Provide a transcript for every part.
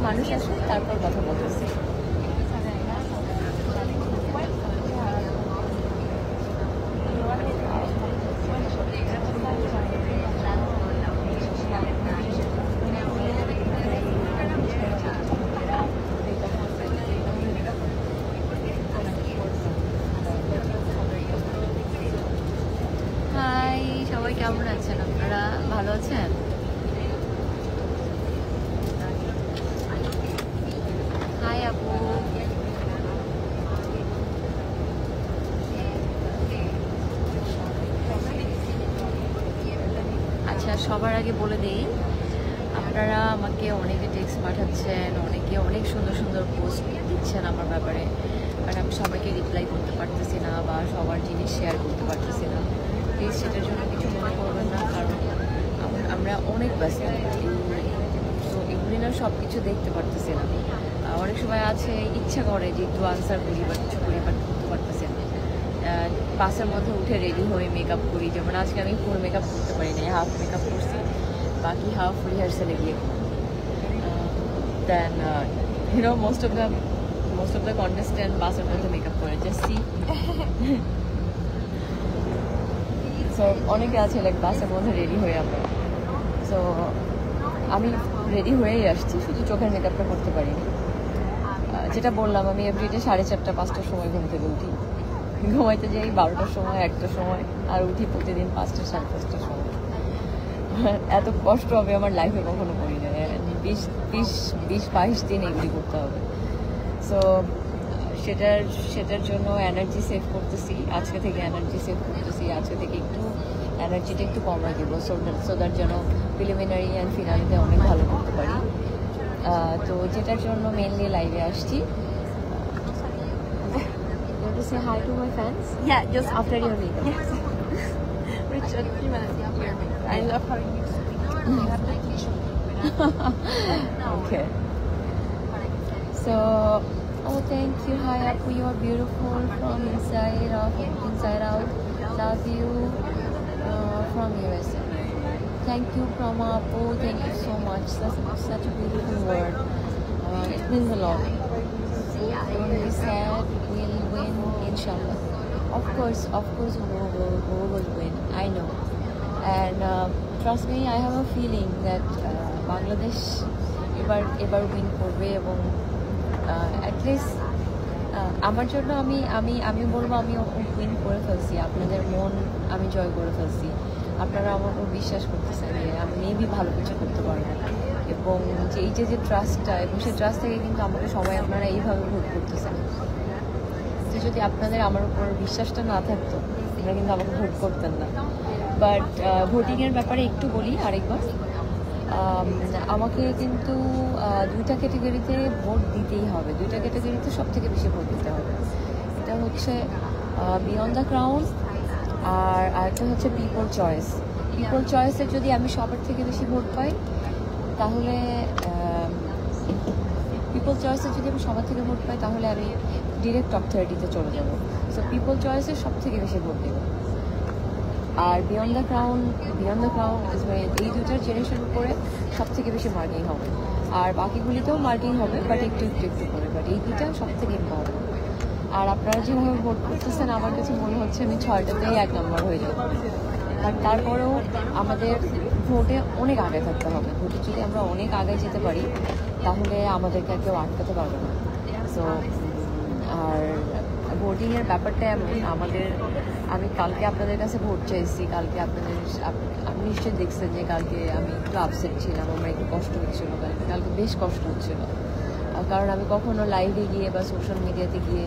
মানুষ আসুক তারপর কথা বলতেছি। হাই, সবাই কেমন আছেন? আপনারা ভালো আছেন? হাই আপু। আচ্ছা, সবার আগে বলে দিই, আপনারা আমাকে অনেকে টেক্সট পাঠাচ্ছেন, অনেকে অনেক সুন্দর সুন্দর পোস্ট দিচ্ছেন আমার ব্যাপারে, বাট আমি সবাইকে রিপ্লাই করতে পারতেছি না বা সবার জিনিস শেয়ার করতে পারতেছি না। প্লিজ সেটার জন্য কিছু মনে করবেন না, কারণ আমরা অনেক ব্যস্ত, তো এগুলি না সব কিছু দেখতে পারতেছি না। অনেক সময় আছে ইচ্ছা করে যে একটু আনসার করি বা কিছু করি, বাট করতে পারতেছি না। বাসের মধ্যে উঠে রেডি হয়ে মেকআপ করি, যেমন আজকে আমি ফুল মেকআপ করতে পারি না, হাফ মেকআপ করছি, বাকি হাফ রিহার্সালে গিয়ে। দেন মোস্ট অফ দ্য কন্টেস্ট্যান্ট বাসের মধ্যে মেকআপ করে, জাস্ট সি। সো অনেকে আছে লাইক বাসের মধ্যে রেডি হয়ে আমরা। সো আমি রেডি হয়েই আসছি, শুধু চোখের মেকআপটা করতে পারিনি। যেটা বললাম, আমি এভরিডে 4:30 5টার সময় ঘুম থেকে উঠি, ঘুমাইতে যাই 12টার সময়, 1টার সময়, আর উঠি প্রতিদিন 5টা 5:30টার সময়। এত কষ্ট হবে আমার লাইফে কখনো করি না। 20-22 দিন এগুলি করতে হবে। সো সেটার জন্য এনার্জি সেভ করতেছি, আজকে থেকে এনার্জি সেভ করতেছি, আজকে থেকে একটু এনার্জিটা একটু কমাই দেবো, সোদার যেন প্রিলিমিনারি অ্যান্ড ফিনালিতে অনেক ভালো করতে পারি। তো যেটার জন্য মেনলি লাইভে আসছি। You want to say hi to my fans? Yeah, just After your makeup. Yes. Richard, I love how you speak. You have to teach me. Okay. So, oh, thank you. Hi, Apu. You are beautiful from inside out. Love you from USA. Thank you, from Apu. Thank you so much. Such a beautiful word. It means a lot. Don't be sad. We'll win, inshallah. Of course, we will win. I know. And trust me, I have a feeling that Bangladesh এবার win করবে, এবং at least আমার জন্য আমি বলবো আমি win করে ফেলছি, আপনাদের মন আমি জয় করে ফেলছি। আপনারা আমার উপর বিশ্বাস করতেছেন যে আমি মেবি ভালো কিছু করতে পারবো, এবং এই যে ট্রাস্টটা, এবং সেই ট্রাস্ট থেকে কিন্তু আমাকে সবাই আপনারা এইভাবে ভোট করতেছেন। তো যদি আপনাদের আমার উপর বিশ্বাসটা না থাকতো, আপনারা কিন্তু আমাকে ভোট করতেন না। বাট ভোটিংয়ের ব্যাপারে একটু বলি আরেকবার। আমাকে কিন্তু 2টা ক্যাটাগরিতে ভোট দিতেই হবে, 2টা ক্যাটাগরিতে সব থেকে বেশি ভোট দিতে হবে। এটা হচ্ছে বিয়ন্ড দ্য ক্রাউন, আর আরেকটা হচ্ছে পিপল চয়েস। পিপল চয়েসে যদি আমি সবার থেকে বেশি ভোট পাই, তাহলে পিপল চয়েসে যদি আমি সবার থেকে ভোট পাই, তাহলে আমি ডিরেক্ট টপ 30-তে চলে যাব। সো পিপল চয়েসে সব থেকে বেশি ভোট দেব। আর বিয়ন্ড দ্য ক্রাউন এই 2টার জেনারেশন উপরে সব থেকে বেশি মার্কিং হবে, আর বাকিগুলিতেও মার্কিং হবে, বাট একটু করে, বাট এই 2টা সব থেকে ইম্পর্টেন্ট। আর আপনারা যেভাবে ভোট করতেছেন, আমার কাছে মনে হচ্ছে আমি 6টাতেই 1 নম্বর হয়ে যাব। আর তারপরেও আমাদের ভোটে অনেক আগে থাকতে হবে। ভোটে যদি আমরা অনেক আগে যেতে পারি, তাহলে আমাদেরকে কেউ আটকাতে পারবে না। সো আর ভোটিংয়ের ব্যাপারটা এমন, আমি কালকে আপনাদের কাছে ভোট চাইছি। কালকে আপনি নিশ্চয়ই দেখছেন যে কালকে আমি একটু আপসেট ছিলাম, আমার একটু কষ্ট হচ্ছিলো, কালকে বেশ কষ্ট হচ্ছিলো। কারণ আমি কখনো লাইভে গিয়ে বা সোশ্যাল মিডিয়াতে গিয়ে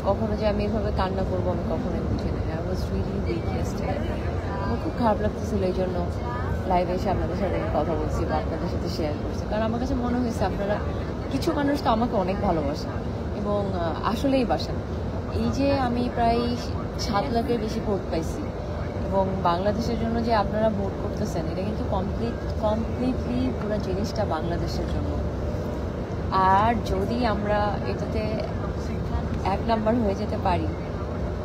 কখনো যে আমি এভাবে কান্না করবো আমি কখনোই বুঝি না। I was really weak yesterday. আমার খুব খারাপ লাগতেছিল, এই জন্য লাইভে এসে আপনাদের সাথে কথা বলছি বা আপনাদের সাথে শেয়ার করছি। কারণ আমার কাছে মনে হয়েছে আপনারা কিছু মানুষ তো আমাকে অনেক ভালোবাসেন, এবং আসলেই বাসেন। এই যে আমি প্রায় 7 লাখের বেশি ভোট পাইছি, এবং বাংলাদেশের জন্য যে আপনারা ভোট করতেছেন, এটা কিন্তু কমপ্লিটলি পুরো জিনিসটা বাংলাদেশের জন্য। আর যদি আমরা এটাতে 1 নাম্বার হয়ে যেতে পারি,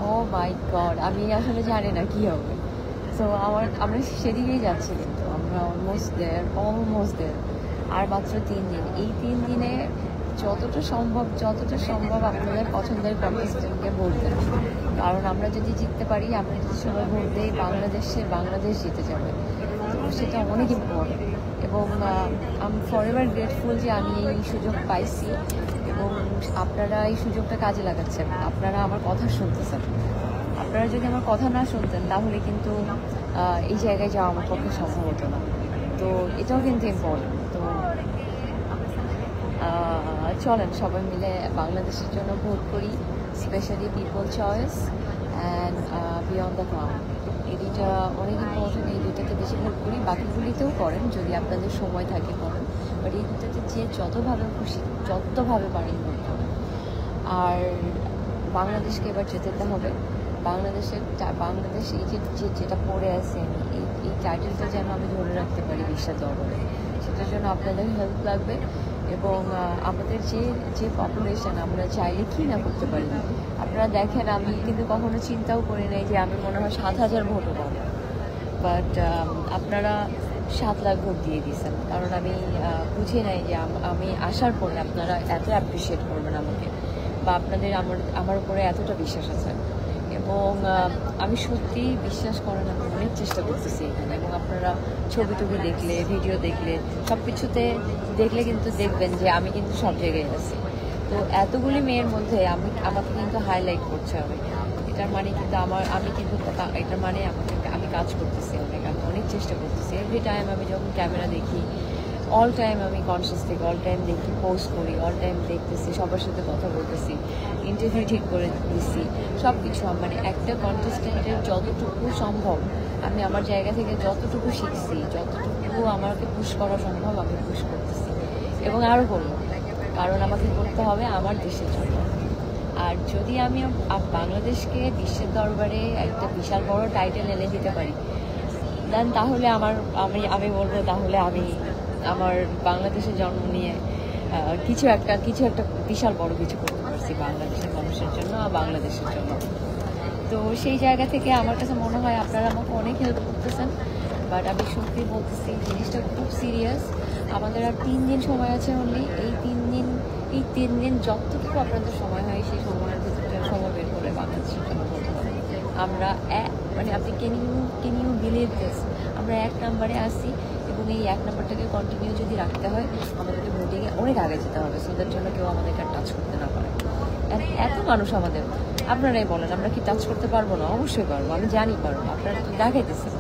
ও মাই গড, আমি আসলে জানি না কি হবে। সো আমরা সেদিকেই যাচ্ছি, কিন্তু আমরা আমরা অলমোস্ট দেয়ার। আর মাত্র 3 দিন। এই 3 দিনে যতটা সম্ভব আপনাদের পছন্দের কন্টেস্টেন্টকে ভোট দেন, কারণ আমরা যদি জিততে পারি, আমরা যদি সবাই ভোট দিই, বাংলাদেশ জিতে যাবে। তো সেটা অনেক ইম্পর্টেন্ট এবং আমি ফরএভার গ্রেটফুল যে আমি এই সুযোগ পাইছি এবং আপনারা এই সুযোগটা কাজে লাগাচ্ছেন, আপনারা আমার কথা শুনতেছেন। আপনারা যদি আমার কথা না শুনতেন তাহলে কিন্তু এই জায়গায় যাওয়া আমার পক্ষে সম্ভব হতো না। তো এটাও কিন্তু ইম্পর্টেন্ট। তো চলেন সবাই মিলে বাংলাদেশের জন্য ভোট করি, specially people choice and beyond the crown. এই দুইটা অনেক ইম্পর্টেন্ট। এই দুইটাতে বেশি ভোট করি, বাকিগুলিতেও করেন যদি আপনাদের সময় থাকে করেন, বাট এই দুটাতে যে যতভাবে খুশি যতভাবে পারেন ভোট করেন। আর বাংলাদেশকে এবার জেতাতে হবে। বাংলাদেশ এই যেটা পড়ে আছে, আমি এই টাইটেলটা যেন আমি ধরে রাখতে পারি বিশ্বের দরবারে, সেটার জন্য আপনাদের হেল্প লাগবে। এবং আমাদের যে পপুলেশন, আমরা চাইলে কি না করতে পারি। আপনারা দেখেন, আমি কিন্তু কখনো চিন্তাও করি নাই যে আমি মনে হয় 7,000 ভোটও পাবো, বাট আপনারা 7 লাখ ভোট দিয়ে দিয়েছেন। কারণ আমি বুঝি নাই যে আমি আসার পরে আপনারা এত অ্যাপ্রিসিয়েট করবেন আমাকে, বা আপনাদের আমার উপরে এতটা বিশ্বাস আছে। এবং আমি সত্যি বিশ্বাস করেন, আমি অনেক চেষ্টা করতেছি এখানে। এবং আপনারা ছবি দেখলে, ভিডিও দেখলে, সব কিছুতে দেখলে কিন্তু দেখবেন যে আমি কিন্তু সব জায়গায় আছি। তো এতগুলি মেয়ের মধ্যে আমাকে কিন্তু হাইলাইট করছে হবে। এটার মানে কিন্তু এটার মানে আমি কাজ করতেছি আমি অনেক চেষ্টা করতেছি। এভরি টাইম আমি যখন ক্যামেরা দেখি, অল টাইম আমি কনসিয়াস থেকে অল টাইম দেখি, পোস্ট করি, অল টাইম দেখতেছি, সবার সাথে কথা বলতেছি, ইন্টারভিউ ঠিক করে দিচ্ছি, সব কিছু। মানে একটা কন্টেস্টেন্টের যতটুকু সম্ভব আমি আমার জায়গা থেকে যতটুকু শিখছি, যতটুকু আমাকে পুশ করা সম্ভব আমি পুশ করতেছি এবং আরও করবো, কারণ আমাকে করতে হবে আমার দেশের জন্য। আর যদি আমি বাংলাদেশকে বিশ্বের দরবারে একটা বিশাল বড় টাইটেল এনে দিতে পারি, দেন তাহলে আমি বলবো তাহলে আমি আমার বাংলাদেশে জন্ম নিয়ে কিছু একটা বিশাল বড় কিছু করতে পারছি বাংলাদেশের মানুষের জন্য আর বাংলাদেশের জন্য। তো সেই জায়গা থেকে আমার কাছে মনে হয় আপনারা আমাকে অনেক হেল্প করতেছেন। বাট আমি সত্যি বলতেছি, জিনিসটা খুব সিরিয়াস। আমাদের আর 3 দিন সময় আছে অনলি। এই 3 দিন যতটুকু আপনাদের সময় হয়, সেই সময়ের ভিতরে সময় বের করে বাংলাদেশের জন্য বলতে হবে। আমরা মানে আপনি ক্যান ইউ বিলিভ দিস, আমরা 1 নম্বরে আসি এবং এই 1 নম্বরটাকে কন্টিনিউ যদি রাখতে হয়, আমাদেরকে ভোটিংয়ে অনেক আগে যেতে হবে, সোদের জন্য কেউ আমাদেরকে আর টাচ করতে না পারে। এত মানুষ আমাদের, আপনারাই বলেন আমরা কি টাচ করতে পারবো না? অবশ্যই পারবো, আমি জানি পারবো, আপনারা তো দেখাইতেছেন।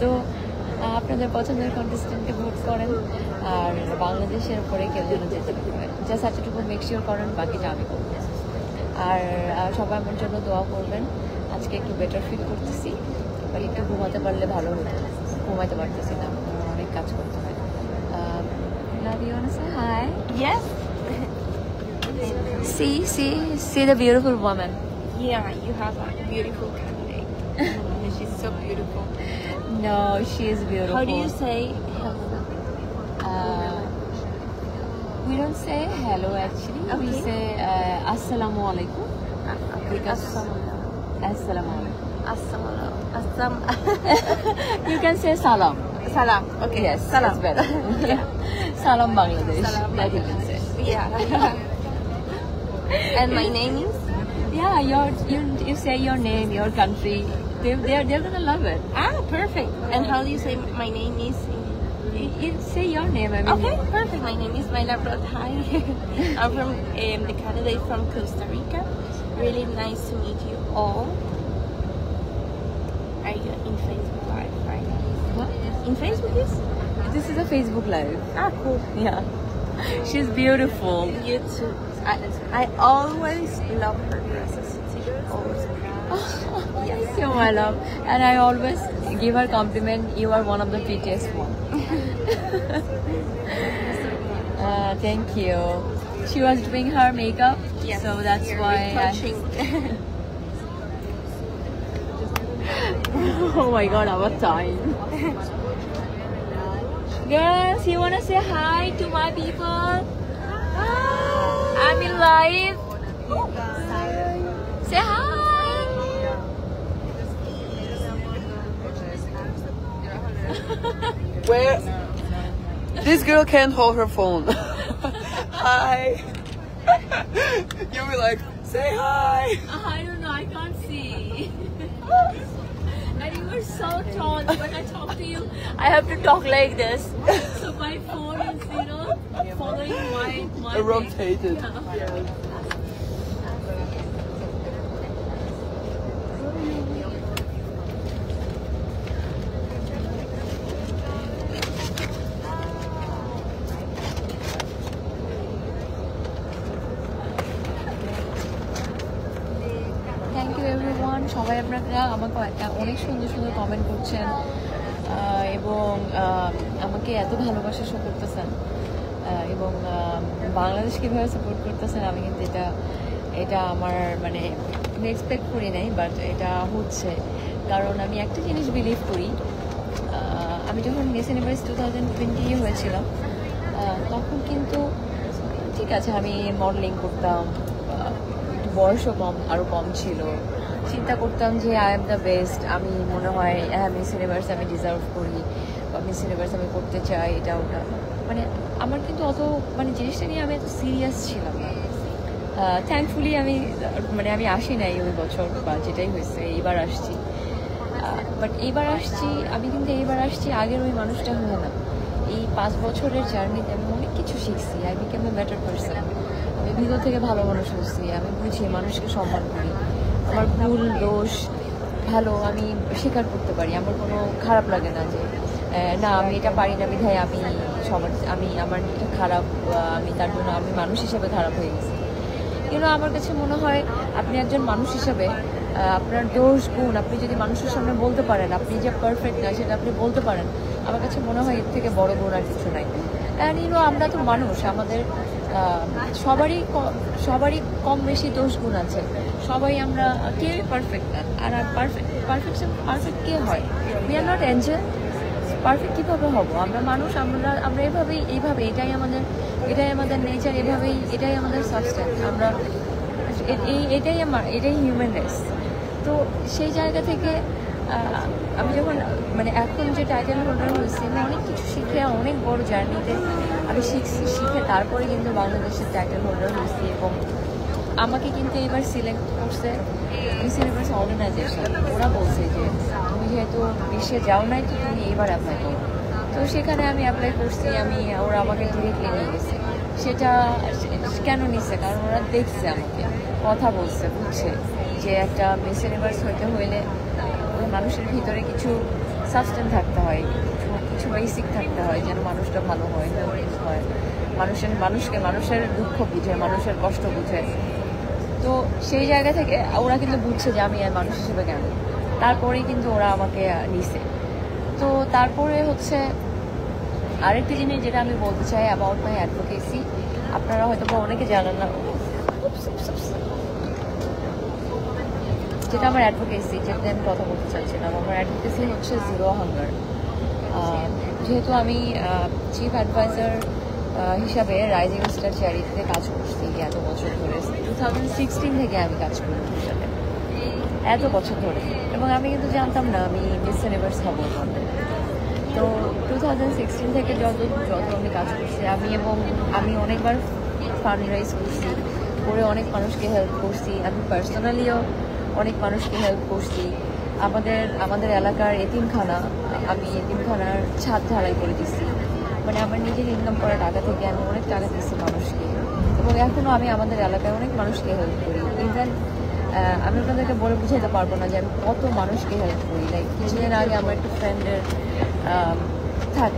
তো আপনাদের পছন্দের কন্টেস্টেন্টকে ভোট করেন আর বাংলাদেশের উপরে কেউ যেন যেতে না পারে, জাস্ট এতটুকু মেক শিওর করেন, বাকিটা আমি করবো। আর সবাই আমার জন্য দোয়া করবেন। আজকে একটু বেটার ফিল করতেছি, বা একটু ঘুমাতে পারলে ভালো হতো, ঘুমাতে পারতেছি না, অনেক কাজ করতে হয়। Love you, wanna say hi? Yes. See the beautiful woman. Yeah, you have a beautiful candidate. She's so beautiful. No, she is beautiful. How do you say hello? We don't say hello actually. Okay. We say assalamu alaikum. Because assalamu alaikum. You can say salam. Salam. Okay. Yes, Salam. it's better. Yeah. Salam Bangladesh. Salam That you can say. Yeah. And my name is? Yeah, you say your name, your country. They're gonna love it. Ah, perfect. And how do you say my name is? You say your name. I mean. Okay, perfect. My name is Mayla Brodhai. I'm from the candidate from Costa Rica. Really nice to meet you all. Are you in Facebook Live, right? What? In Facebook, yes? This is a Facebook Live. Ah, cool. Yeah. She's beautiful. You too. I always love her dresses. She's always Yes, you my love. And I always give her compliment. You are one of the prettiest one. Thank you. She was doing her makeup, Yes. so that's why. Oh my God, our time. Girls, you wanna say hi to my people? I'm in live. Say hi. Where? This girl can't hold her phone. Hi. You'll be like, say hi. I don't know, I can't see. And you were so tall. When I talk to you, I have to talk like this. So my phone is, following my Rotated. Yeah. Thank you everyone, সবাই আপনারা আমাকে অনেক সুন্দর সুন্দর comment করছেন এবং আমাকে এত ভালোবাসা শো করতেছেন এবং বাংলাদেশ কীভাবে সাপোর্ট করতেছেন আমি কিন্তু এটা আমার মানে আমি এক্সপেক্ট করি নাই, বাট এটা হচ্ছে কারণ আমি একটা জিনিস বিলিভ করি। আমি যখন মিস ইউনিভার্স 2020 হয়েছিলাম তখন কিন্তু ঠিক আছে আমি মডেলিং করতাম, বয়সও আরও কম ছিল, চিন্তা করতাম যে আই এম দ্য বেস্ট, আমি মনে হয় হ্যাঁ মিস ইউনিভার্স আমি ডিজার্ভ করি বা মিস ইউনিভার্স আমি করতে চাই, এটা ওটা মানে আমার কিন্তু অত মানে জিনিসটা নিয়ে আমি এত সিরিয়াস ছিলাম না। থ্যাঙ্কফুলি আমি আসি নাই ওই বছর বা যেটাই হয়েছে এইবার আসছি, বাট এইবার আসছি আমি কিন্তু এইবার আসছি আগের ওই মানুষটা হয়ে না। এই 5 বছরের জার্নিতে আমি অনেক কিছু শিখছি, I became a better person. আমি ভিতর থেকে ভালো মানুষ হচ্ছি, আমি বুঝি মানুষকে সম্মান করি, আমার ভুল দোষ ভালো আমি স্বীকার করতে পারি, আমার কোনো খারাপ লাগে না যে না আমি এটা পারি না বিধায় আমার এটা খারাপ, আমি তার জন্য আমি মানুষ হিসেবে খারাপ হয়ে গেছি। কিন্তু আমার কাছে মনে হয় আপনি একজন মানুষ হিসেবে আপনার দোষ গুণ আপনি যদি মানুষের সামনে বলতে পারেন, আপনি যে পারফেক্ট না সেটা আপনি বলতে পারেন, আমার কাছে মনে হয় এর থেকে বড় গুণ আর কিছু নাই। অ্যান্ড আমরা তো মানুষ, আমাদের সবারই কম বেশি দোষ গুণ আছে, সবাই আমরা কেউই পারফেক্ট না। আর পারফেক্ট কে হয়? We are not Angel, perfect কীভাবে হবো? আমরা মানুষ, আমরা এইভাবে এটাই আমাদের নেচার, এটাই আমাদের সাবস্টেন্স, আমরা এটাই হিউম্যান রেস। তো সেই জায়গা থেকে আমি যখন মানে এখন যে টাইটেল হোল্ডার হয়েছি আমি অনেক কিছু শিখে অনেক বড় জার্নিতে আমি শিখে তারপরে কিন্তু বাংলাদেশের টাইটেল হোল্ডার হয়েছি এবং আমাকে কিন্তু এবার সিলেক্ট করছে মিস ইউনিভার্স অর্গানাইজেশন। ওরা বলছে যে তুমি যেহেতু বিশ্বে যাও নাই তো তুমি এবার অ্যাপ্লাই করো। তো সেখানে আমি অ্যাপ্লাই করছি, ওরা আমাকে ডিরেক্টলি নিয়ে গেছে। সেটা কেন নিচ্ছে? কারণ ওরা দেখছে, আমাকে কথা বলছে, বুঝছে যে একটা মিস ইউনিভার্স হইতে হইলে ওই মানুষের ভিতরে কিছু সাবস্টেন্স থাকতে হয়, কিছু বেসিক থাকতে হয় যেন মানুষটা ভালো হয়, মানুষের দুঃখ বুঝে, মানুষের কষ্ট বুঝে। তো সেই জায়গা থেকে ওরা কিন্তু বুঝছে যে আমি মানুষ হিসেবে কেন, তারপরেই কিন্তু ওরা আমাকে নিছে। তো তারপরে হচ্ছে আরেকটি জিনিস যেটা আমি বলতে চাই অ্যাবাউট মাই অ্যাডভোকেসি, আপনারা হয়তো বা অনেকে জানেন না, যেটা আমার অ্যাডভোকেসি, যেটা আমি কথা বলতে চাচ্ছিলাম, আমার অ্যাডভোকেসি হচ্ছে জিরো হাঙ্গার। যেহেতু আমি চিফ অ্যাডভাইজার হিসাবে রাইজিং স্টার চ্যারিটিতে কাজ করছি এত বছর ধরে, 2016 থেকে আমি কাজ করি ওর সাথে এত বছর ধরে, এবং আমি কিন্তু জানতাম না আমি মিস ইউনিভার্স হবো। তো 2016 থেকে যত আমি কাজ করছি আমি অনেকবার ফান্ড রাইজ করছি, করে অনেক মানুষকে হেল্প করছি, আমি পার্সোনালিও অনেক মানুষকে হেল্প করছি। আমাদের এলাকার আমি এতিমখানার ছাদ ঢালাই করে দিচ্ছি, মানে আমার নিজের ইনকাম করা টাকা থেকে আমি অনেক টাকা দিচ্ছি মানুষকে, এবং এখনও আমি আমাদের এলাকায় অনেক মানুষকে হেল্প করি। ইভেন আমি আপনাদেরকে বলে বুঝাতে পারবো না যে আমি কত মানুষকে হেল্প করি। লাইক কিছুদিন আগে আমার একটা ফ্রেন্ডের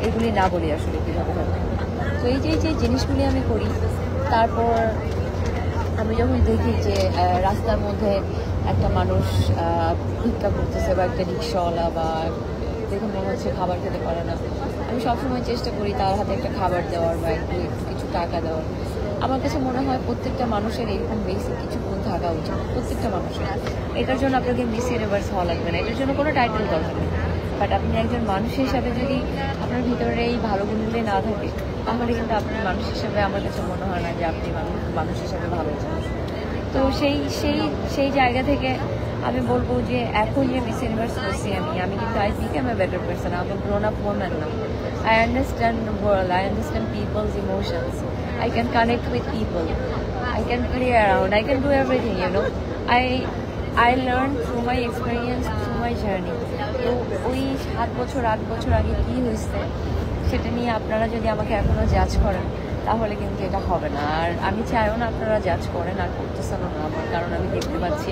এগুলি না বলি আসলে কীভাবে হেল্প করি। তো এই যে জিনিসগুলি আমি করি, তারপর আমি যখন দেখি যে রাস্তার মধ্যে একটা মানুষ ভিক্ষা করতেছে বা একটা রিক্সাওয়ালা বা দেখে মনে হচ্ছে খাবার খেতে পারে না, আমি সবসময় চেষ্টা করি তার হাতে একটা খাবার দেওয়ার বা একটু কিছু টাকা দেওয়ার। আমার কাছে মনে হয় প্রত্যেকটা মানুষের এরকম বেসিক কিছু গুণ থাকা উচিত, প্রত্যেকটা মানুষের। এটার জন্য আপনাকে মিস ইউনিভার্স হওয়া লাগবে না, এটার জন্য কোনো টাইটেল দরকার নেই। বাট আপনি একজন মানুষ হিসাবে যদি আপনার ভিতরে এই ভালো গুণগুলি না থাকে, তাহলে কিন্তু আপনি মানুষ হিসাবে আমার কাছে মনে হয় না যে আপনি মানুষ হিসাবে ভালো আছেন। তো সেই জায়গা থেকে আমি বলবো যে এখন যে মিস ইউনিভার্স হচ্ছি আমি কিন্তু I became a better person, আমি গ্রোন আপ ওম্যান না। I understand the world. I understand people's emotions. I can connect with people. I can play around. I can do everything, you know. I learned through my experience, through my journey. তো ওই 7 বছর 8 বছর আগে কী হয়েছে সেটা নিয়ে আপনারা যদি আমাকে এখনও জাজ করেন তাহলে কিন্তু এটা হবে না। আর আমি চাইও না আপনারা জাজ করেন, আর করতেছেনও না আমার, কারণ আমি দেখতে পাচ্ছি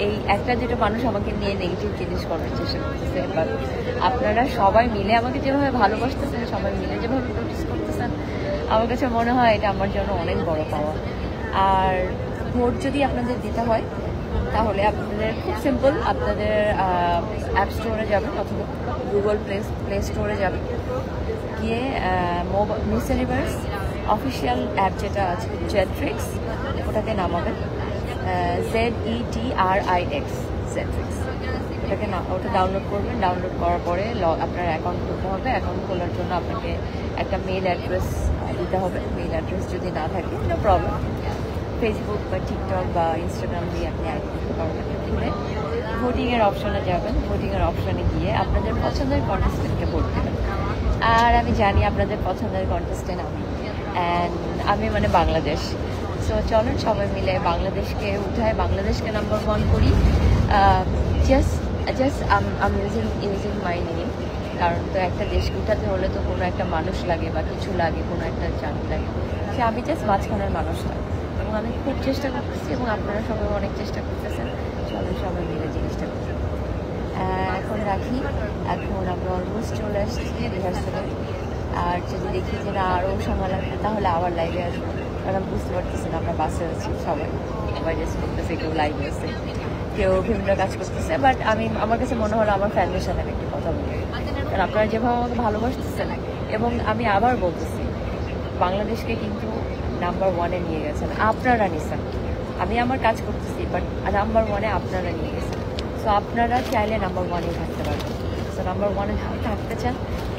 এই একটা দুটো মানুষ আমাকে নিয়ে নেগেটিভ জিনিস করার চেষ্টা করতেছে। বাট আপনারা সবাই মিলে আমাকে যেভাবে ভালোবাসতেছেন, সবাই মিলে যেভাবে নোটিস করতেছেন, আমার কাছে মনে হয় এটা আমার জন্য অনেক বড় পাওয়া। আর ভোট যদি আপনাদের দিতে হয় তাহলে আপনাদের খুব সিম্পল, আপনাদের অ্যাপ স্টোরে যাবেন অথবা গুগল প্লে স্টোরে যাবেন, গিয়ে মিস ইউনিভার্স অফিসিয়াল অ্যাপ যেটা আছে জেট্রিক্স, ওটাতে নামাবেন, ZETRIX জেট্রিক্স, ওটা ডাউনলোড করবেন। ডাউনলোড করার পরে আপনার অ্যাকাউন্ট খুলতে হবে। অ্যাকাউন্ট খোলার জন্য আপনাকে একটা মেইল অ্যাড্রেস দিতে হবে। মেইল অ্যাড্রেস যদি না থাকে নো প্রবলেম, ফেসবুক বা টিকটক বা ইনস্টাগ্রাম দিয়ে আপনি অ্যাড করতে পারবেন। খুলে ভোটিংয়ের অপশনে যাবেন। ভোটিংয়ের অপশনে গিয়ে আপনাদের পছন্দের কন্টেস্টেন্টকে ভোট দেবেন। আর আমি জানি আপনাদের পছন্দের কন্টেস্টেন্ট আমি মানে বাংলাদেশ। সো চলেন সবাই মিলে বাংলাদেশকে উঠায়, বাংলাদেশকে নাম্বার 1 করি। Just am using my name, কারণ তো একটা দেশকে উঠাতে হলে তো কোনো একটা মানুষ লাগে বা কিছু লাগে, কোনো একটা জাতি লাগে। সে আমি জাস্ট মাঝখানের মানুষ না, এবং আমি খুব চেষ্টা করতেছি এবং আপনারা সবাই অনেক চেষ্টা করতেছেন। চলেন সবাই মিলে জিনিসটা করি। এখন রাখি, এখন আমরা অলমোস্ট চলে আসছি রিহার্সালে। আর যদি দেখি যে না আরও সময় লাগবে তাহলে আবার লাইভে আসবো, কারণ বুঝতে পারতেছি না আমরা বাসে আছি, সবাই রেস্ট করতেছে, কেউ লাইভে আছে, কেউ বিভিন্ন কাজ করতেছে। বাট আমার কাছে মনে হলো আমার ফ্যামিলির সাথে আমি একটু কথা বলি, কারণ আপনারা যেভাবে আমাকে ভালোবাসতেছেন, এবং আমি আবার বলতেছি বাংলাদেশকে কিন্তু নাম্বার 1-এ নিয়ে গেছেন আপনারা, নিছেন। আমি আমার কাজ করতেছি, বাট নাম্বার 1-এ আপনারা নিয়ে গেছেন। সো আপনারা চাইলে নাম্বার 1-এ থাকতে পারবেন। সো নাম্বার 1-এ থাকতে চান,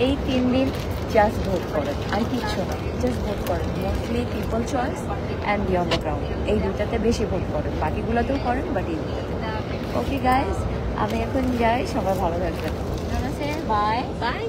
এই 3 দিন জাস্ট ভোট করেন, আর কিচ্ছু না, জাস্ট ভোট করেন। Mostly people choice and beyond the ground, এই দুইটাতে বেশি ভোট করেন, বাকিগুলোতেও করেন, বাট এই দুইটাতে। ওকে গাইজ, আমি এখন যাই, সবাই ভালো থাকবেন। Bye bye.